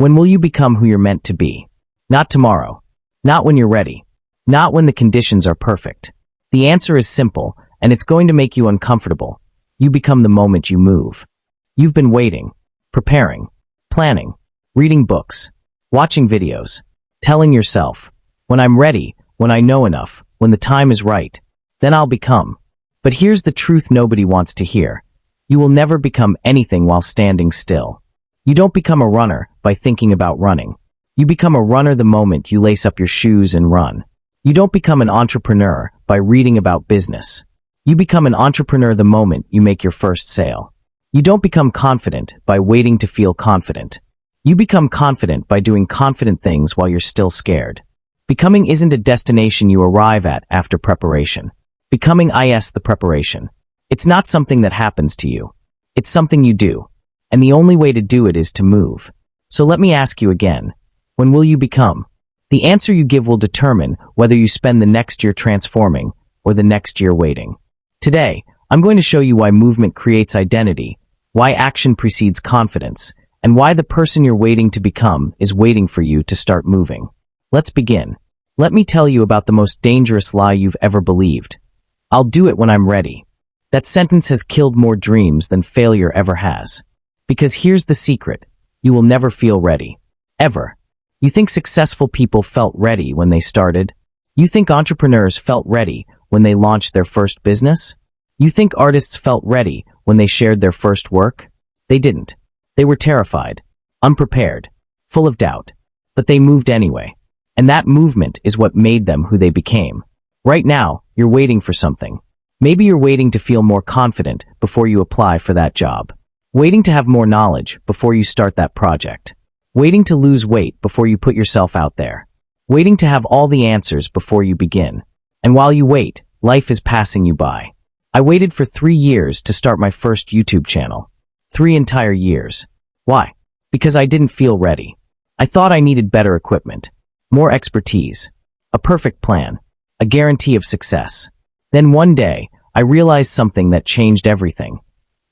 When will you become who you're meant to be? Not tomorrow. Not when you're ready. Not when the conditions are perfect. The answer is simple, and it's going to make you uncomfortable. You become the moment you move. You've been waiting, preparing, planning, reading books, watching videos, telling yourself, when I'm ready, when I know enough, when the time is right, then I'll become. But here's the truth nobody wants to hear. You will never become anything while standing still. You don't become a runner by thinking about running. You become a runner the moment you lace up your shoes and run. You don't become an entrepreneur by reading about business. You become an entrepreneur the moment you make your first sale. You don't become confident by waiting to feel confident. You become confident by doing confident things while you're still scared. Becoming isn't a destination you arrive at after preparation. Becoming is the preparation. It's not something that happens to you. It's something you do. And the only way to do it is to move. So let me ask you again, when will you become? The answer you give will determine whether you spend the next year transforming or the next year waiting. Today, I'm going to show you why movement creates identity, why action precedes confidence, and why the person you're waiting to become is waiting for you to start moving. Let's begin. Let me tell you about the most dangerous lie you've ever believed. I'll do it when I'm ready. That sentence has killed more dreams than failure ever has. Because here's the secret. You will never feel ready. Ever. You think successful people felt ready when they started? You think entrepreneurs felt ready when they launched their first business? You think artists felt ready when they shared their first work? They didn't. They were terrified, unprepared, full of doubt. But they moved anyway. And that movement is what made them who they became. Right now, you're waiting for something. Maybe you're waiting to feel more confident before you apply for that job. Waiting to have more knowledge before you start that project. Waiting to lose weight before you put yourself out there. Waiting to have all the answers before you begin. And while you wait, life is passing you by. I waited for 3 years to start my first YouTube channel. 3 entire years. Why? Because I didn't feel ready. I thought I needed better equipment, more expertise, a perfect plan, a guarantee of success. Then one day, I realized something that changed everything.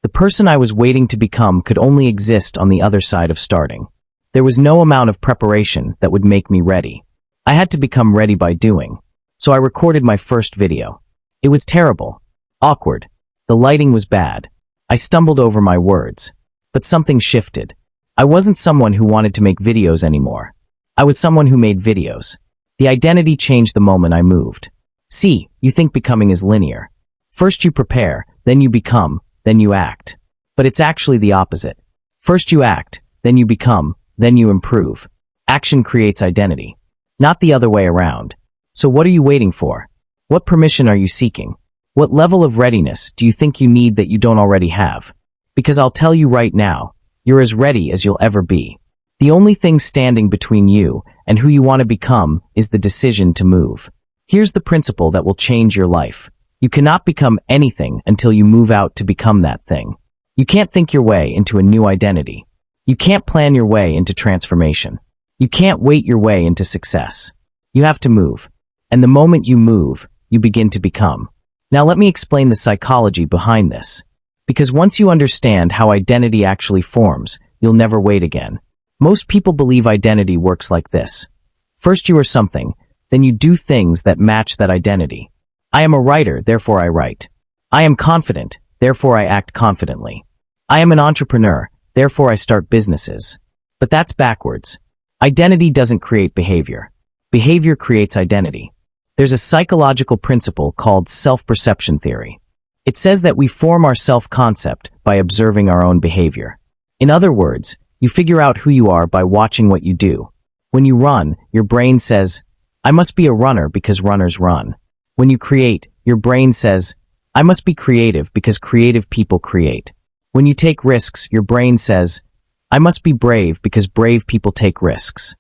The person I was waiting to become could only exist on the other side of starting. There was no amount of preparation that would make me ready. I had to become ready by doing. So I recorded my first video. It was terrible, awkward. The lighting was bad. I stumbled over my words. But something shifted. I wasn't someone who wanted to make videos anymore. I was someone who made videos. The identity changed the moment I moved. See, you think becoming is linear. First you prepare, then you become, then you act. But it's actually the opposite. First you act, then you become, then you improve. Action creates identity. Not the other way around. So what are you waiting for? What permission are you seeking? What level of readiness do you think you need that you don't already have? Because I'll tell you right now, you're as ready as you'll ever be. The only thing standing between you and who you want to become is the decision to move. Here's the principle that will change your life. You cannot become anything until you move out to become that thing. You can't think your way into a new identity. You can't plan your way into transformation. You can't wait your way into success. You have to move. And the moment you move, you begin to become. Now let me explain the psychology behind this. Because once you understand how identity actually forms, you'll never wait again. Most people believe identity works like this. First you are something, then you do things that match that identity. I am a writer, therefore I write. I am confident, therefore I act confidently. I am an entrepreneur, therefore I start businesses. But that's backwards. Identity doesn't create behavior. Behavior creates identity. There's a psychological principle called self-perception theory. It says that we form our self-concept by observing our own behavior. In other words, you figure out who you are by watching what you do. When you run, your brain says, I must be a runner because runners run. When you create, your brain says, I must be creative because creative people create. When you take risks, your brain says, I must be brave because brave people take risks.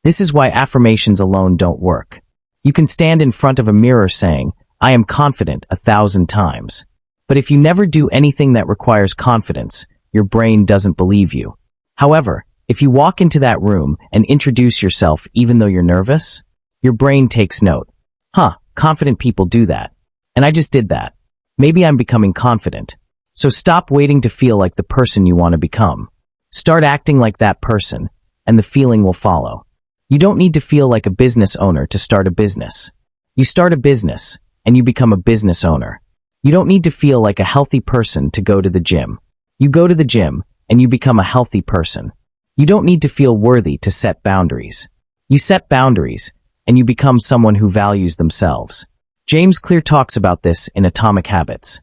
This is why affirmations alone don't work. You can stand in front of a mirror saying, I am confident 1,000 times. But if you never do anything that requires confidence, your brain doesn't believe you. However, if you walk into that room and introduce yourself even though you're nervous, your brain takes note. Confident people do that. And I just did that. Maybe I'm becoming confident. So stop waiting to feel like the person you want to become. Start acting like that person, and the feeling will follow. You don't need to feel like a business owner to start a business. You start a business, and you become a business owner. You don't need to feel like a healthy person to go to the gym. You go to the gym, and you become a healthy person. You don't need to feel worthy to set boundaries. You set boundaries, and you become someone who values themselves. James Clear talks about this in Atomic Habits.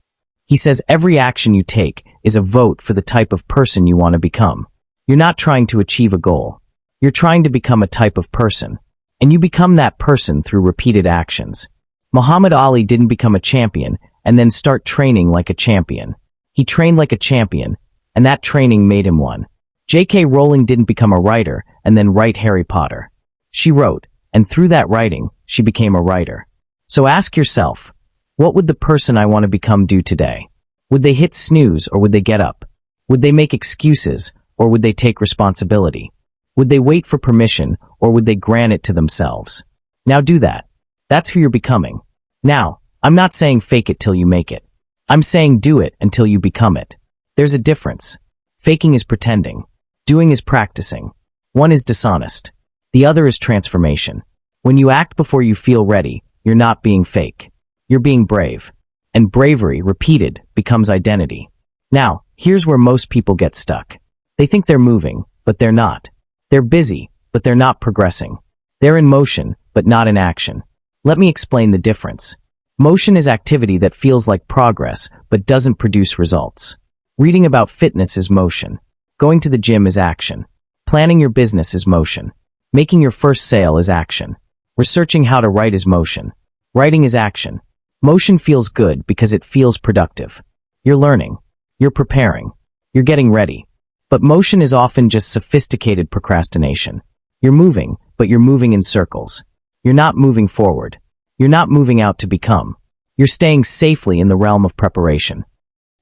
He says every action you take is a vote for the type of person you want to become. You're not trying to achieve a goal. You're trying to become a type of person. And you become that person through repeated actions. Muhammad Ali didn't become a champion and then start training like a champion. He trained like a champion, and that training made him one. J.K. Rowling didn't become a writer and then write Harry Potter. She wrote, and through that writing, she became a writer. So ask yourself, what would the person I want to become do today? Would they hit snooze or would they get up? Would they make excuses or would they take responsibility? Would they wait for permission or would they grant it to themselves? Now do that. That's who you're becoming. Now, I'm not saying fake it till you make it. I'm saying do it until you become it. There's a difference. Faking is pretending. Doing is practicing. One is dishonest. The other is transformation. When you act before you feel ready, you're not being fake. You're being brave. And bravery, repeated, becomes identity. Now, here's where most people get stuck. They think they're moving, but they're not. They're busy, but they're not progressing. They're in motion, but not in action. Let me explain the difference. Motion is activity that feels like progress, but doesn't produce results. Reading about fitness is motion. Going to the gym is action. Planning your business is motion. Making your first sale is action. Researching how to write is motion. Writing is action. Motion feels good because it feels productive. You're learning. You're preparing. You're getting ready. But motion is often just sophisticated procrastination. You're moving, but you're moving in circles. You're not moving forward. You're not moving out to become. You're staying safely in the realm of preparation.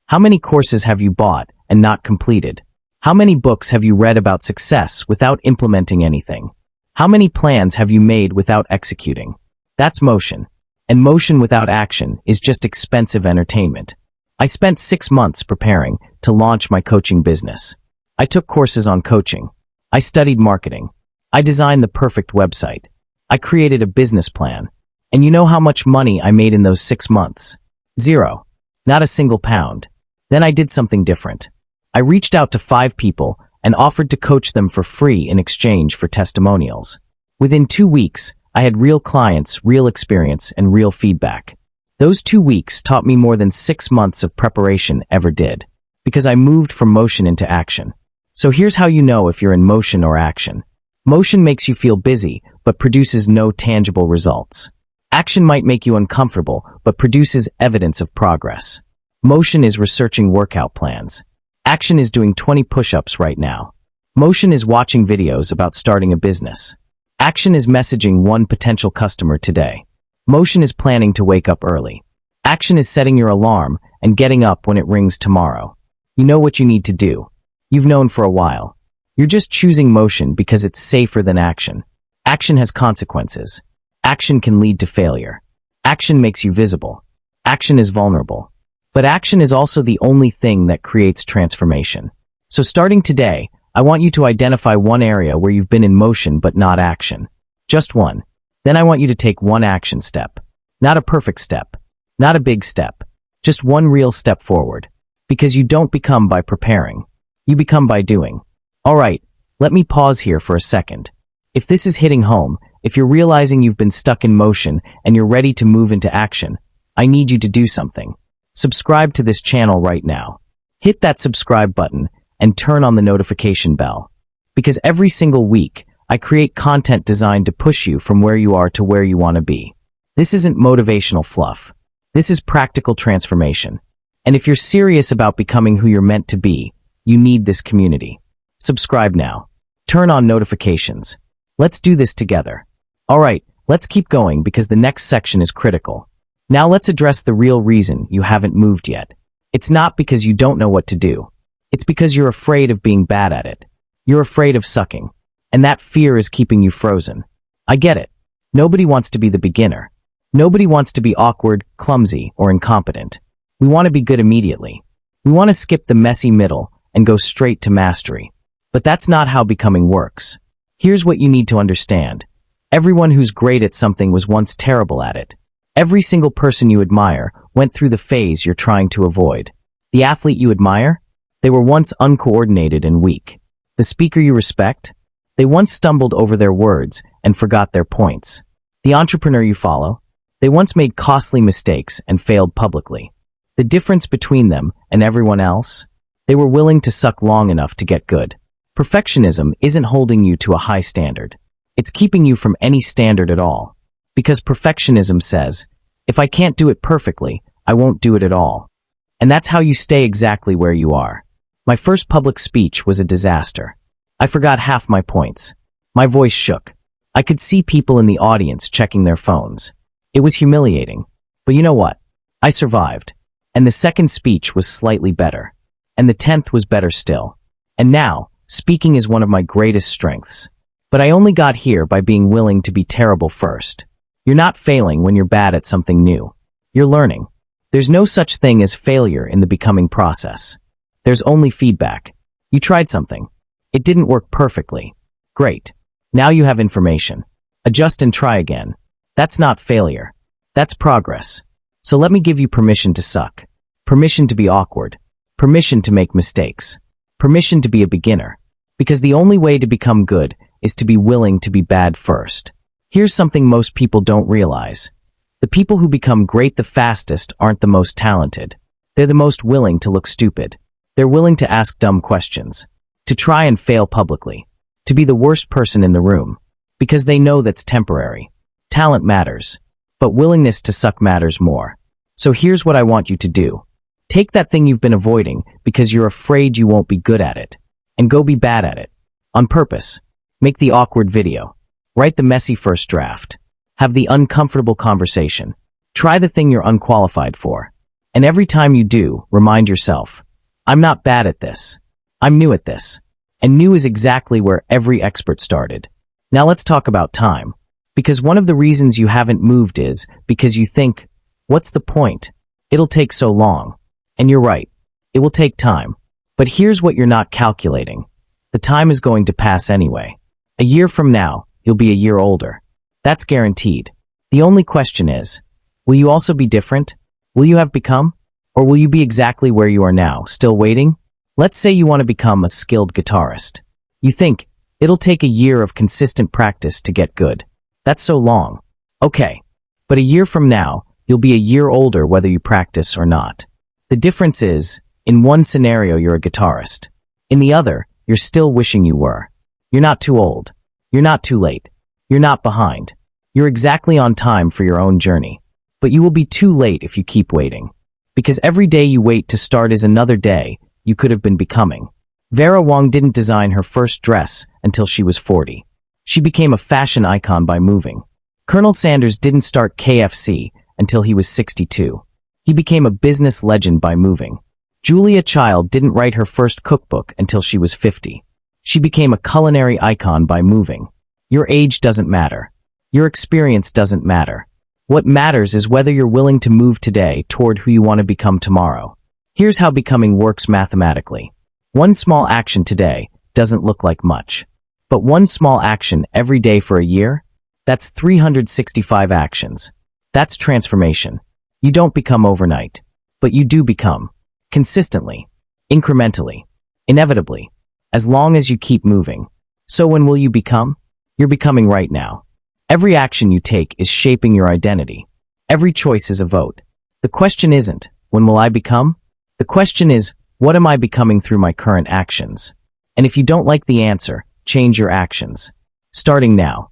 How many courses have you bought and not completed? How many books have you read about success without implementing anything? How many plans have you made without executing? That's motion. And motion without action is just expensive entertainment. I spent 6 months preparing to launch my coaching business. I took courses on coaching. I studied marketing. I designed the perfect website. I created a business plan. And you know how much money I made in those 6 months? 0. Not a single pound. Then I did something different. I reached out to 5 people and offered to coach them for free in exchange for testimonials. Within 2 weeks, I had real clients, real experience, and real feedback. Those 2 weeks taught me more than 6 months of preparation ever did, because I moved from motion into action. So here's how you know if you're in motion or action. Motion makes you feel busy, but produces no tangible results. Action might make you uncomfortable, but produces evidence of progress. Motion is researching workout plans. Action is doing 20 push-ups right now. Motion is watching videos about starting a business. Action is messaging one potential customer today. Motion is planning to wake up early. Action is setting your alarm and getting up when it rings tomorrow. You know what you need to do. You've known for a while. You're just choosing motion because it's safer than action. Action has consequences. Action can lead to failure. Action makes you visible. Action is vulnerable. But action is also the only thing that creates transformation. So starting today, I want you to identify one area where you've been in motion but not action. Just one. Then I want you to take one action step. Not a perfect step. Not a big step. Just one real step forward. Because you don't become by preparing. You become by doing. All right, let me pause here for a second. If this is hitting home, if you're realizing you've been stuck in motion and you're ready to move into action, I need you to do something. Subscribe to this channel right now. Hit that subscribe button and turn on the notification bell. Because every single week, I create content designed to push you from where you are to where you want to be. This isn't motivational fluff. This is practical transformation. And if you're serious about becoming who you're meant to be, you need this community. Subscribe now. Turn on notifications. Let's do this together. All right, let's keep going because the next section is critical. Now let's address the real reason you haven't moved yet. It's not because you don't know what to do. It's because you're afraid of being bad at it. You're afraid of sucking. And that fear is keeping you frozen. I get it. Nobody wants to be the beginner. Nobody wants to be awkward, clumsy, or incompetent. We want to be good immediately. We want to skip the messy middle and go straight to mastery. But that's not how becoming works. Here's what you need to understand. Everyone who's great at something was once terrible at it. Every single person you admire went through the phase you're trying to avoid. The athlete you admire? They were once uncoordinated and weak. The speaker you respect? They once stumbled over their words and forgot their points. The entrepreneur you follow? They once made costly mistakes and failed publicly. The difference between them and everyone else? They were willing to suck long enough to get good. Perfectionism isn't holding you to a high standard. It's keeping you from any standard at all. Because perfectionism says, if I can't do it perfectly, I won't do it at all. And that's how you stay exactly where you are. My first public speech was a disaster. I forgot half my points. My voice shook. I could see people in the audience checking their phones. It was humiliating. But you know what? I survived. And the second speech was slightly better. And the 10th was better still. And now, speaking is one of my greatest strengths. But I only got here by being willing to be terrible first. You're not failing when you're bad at something new. You're learning. There's no such thing as failure in the becoming process. There's only feedback. You tried something. It didn't work perfectly. Great. Now you have information. Adjust and try again. That's not failure. That's progress. So let me give you permission to suck. Permission to be awkward. Permission to make mistakes. Permission to be a beginner. Because the only way to become good is to be willing to be bad first. Here's something most people don't realize. The people who become great the fastest aren't the most talented. They're the most willing to look stupid. They're willing to ask dumb questions. To try and fail publicly. To be the worst person in the room. Because they know that's temporary. Talent matters. But willingness to suck matters more. So here's what I want you to do. Take that thing you've been avoiding because you're afraid you won't be good at it. And go be bad at it. On purpose. Make the awkward video. Write the messy first draft. Have the uncomfortable conversation. Try the thing you're unqualified for. And every time you do, remind yourself, I'm not bad at this. I'm new at this. And new is exactly where every expert started. Now let's talk about time. Because one of the reasons you haven't moved is because you think, what's the point? It'll take so long. And you're right. It will take time. But here's what you're not calculating. The time is going to pass anyway. A year from now, you'll be a year older. That's guaranteed. The only question is, will you also be different? Will you have become? Or will you be exactly where you are now, still waiting? Let's say you want to become a skilled guitarist. You think, it'll take a year of consistent practice to get good. That's so long. Okay. But a year from now, you'll be a year older whether you practice or not. The difference is, in one scenario you're a guitarist. In the other, you're still wishing you were. You're not too old. You're not too late. You're not behind. You're exactly on time for your own journey. But you will be too late if you keep waiting. Because every day you wait to start is another day you could have been becoming. Vera Wang didn't design her first dress until she was 40. She became a fashion icon by moving. Colonel Sanders didn't start KFC until he was 62. He became a business legend by moving. Julia Child didn't write her first cookbook until she was 50. She became a culinary icon by moving. Your age doesn't matter. Your experience doesn't matter. What matters is whether you're willing to move today toward who you want to become tomorrow. Here's how becoming works mathematically. One small action today doesn't look like much. But one small action every day for a year? That's 365 actions. That's transformation. You don't become overnight. But you do become. Consistently. Incrementally. Inevitably. As long as you keep moving. So when will you become? You're becoming right now. Every action you take is shaping your identity. Every choice is a vote. The question isn't, when will I become? The question is, what am I becoming through my current actions? And if you don't like the answer, change your actions. Starting now.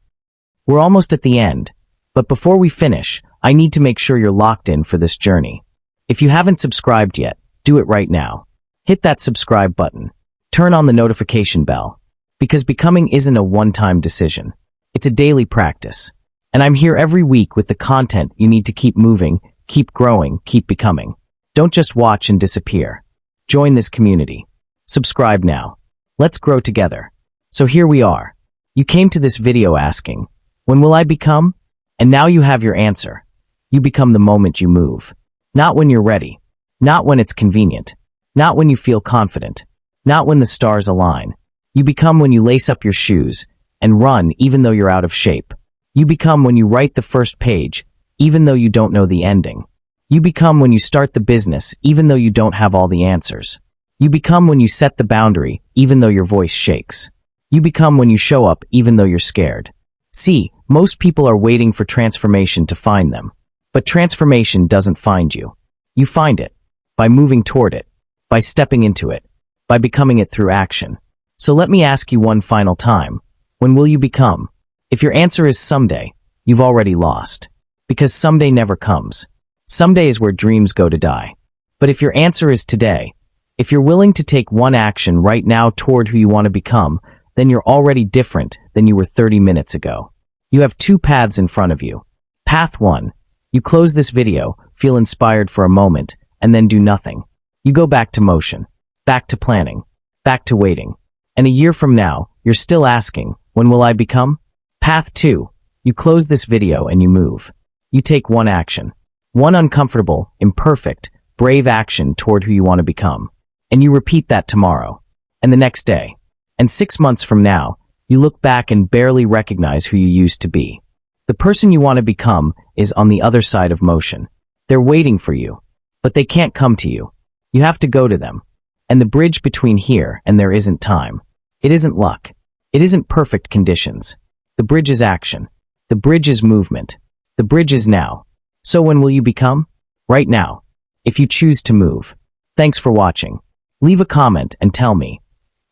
We're almost at the end. But before we finish, I need to make sure you're locked in for this journey. If you haven't subscribed yet, do it right now. Hit that subscribe button. Turn on the notification bell. Because becoming isn't a one-time decision. It's a daily practice. And I'm here every week with the content you need to keep moving, keep growing, keep becoming. Don't just watch and disappear. Join this community. Subscribe now. Let's grow together. So here we are. You came to this video asking, when will I become? And now you have your answer. You become the moment you move. Not when you're ready. Not when it's convenient. Not when you feel confident. Not when the stars align. You become when you lace up your shoes, and run even though you're out of shape. You become when you write the first page, even though you don't know the ending. You become when you start the business, even though you don't have all the answers. You become when you set the boundary, even though your voice shakes. You become when you show up, even though you're scared. See, most people are waiting for transformation to find them. But transformation doesn't find you. You find it by moving toward it, by stepping into it, by becoming it through action. So let me ask you one final time. When will you become? If your answer is someday, you've already lost. Because someday never comes. Someday is where dreams go to die. But if your answer is today, if you're willing to take one action right now toward who you want to become, then you're already different than you were 30 minutes ago. You have two paths in front of you. Path 1. You close this video, feel inspired for a moment, and then do nothing. You go back to motion, back to planning, back to waiting. And a year from now, you're still asking, when will I become? Path 2. You close this video and you move. You take one action. One uncomfortable, imperfect, brave action toward who you want to become. And you repeat that tomorrow, and the next day. And 6 months from now, you look back and barely recognize who you used to be. The person you want to become is on the other side of motion. They're waiting for you, but they can't come to you. You have to go to them. And the bridge between here and there isn't time. It isn't luck. It isn't perfect conditions. The bridge is action. The bridge is movement. The bridge is now. So when will you become? Right now. If you choose to move. Thanks for watching. Leave a comment and tell me,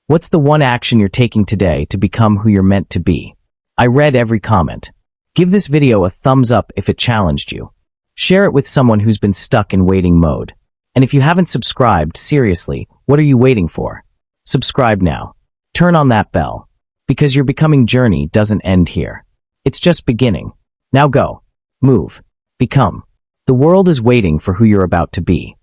what's the one action you're taking today to become who you're meant to be? I read every comment. Give this video a thumbs up if it challenged you. Share it with someone who's been stuck in waiting mode. And if you haven't subscribed, seriously, what are you waiting for? Subscribe now. Turn on that bell. Because your becoming journey doesn't end here. It's just beginning. Now go. Move. Become. The world is waiting for who you're about to be.